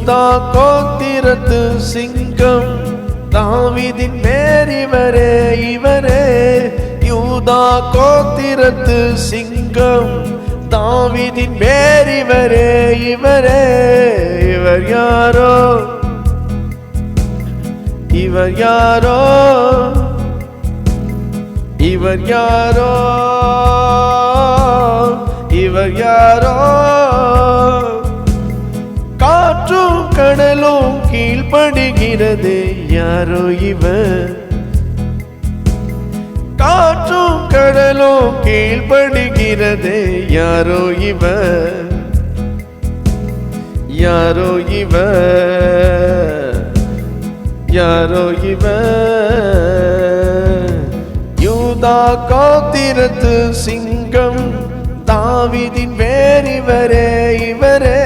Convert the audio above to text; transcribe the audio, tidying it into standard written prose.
யூதா கோத்திரத்து சிங்கம் தாவீதின் பேர் இவரே இவரே. யூதா கோத்திரத்து சிங்கம் தாவீதின் பேர் இவரே இவரே. இவர் யாரோ இவர் யாரோ இவர் யாரோ இவர் யாரோ. காற்றும் கடலும் கீழ்ப்படுகிறது யாரோ இவர். காற்றும் கடலும் கீழ்ப்படுகிறது யாரோ இவர். யாரோ இவர் யாரோ இவர். யூதா கோத்திரத்து சிங்கம் தாவீதின் பேர் இவரே இவரே.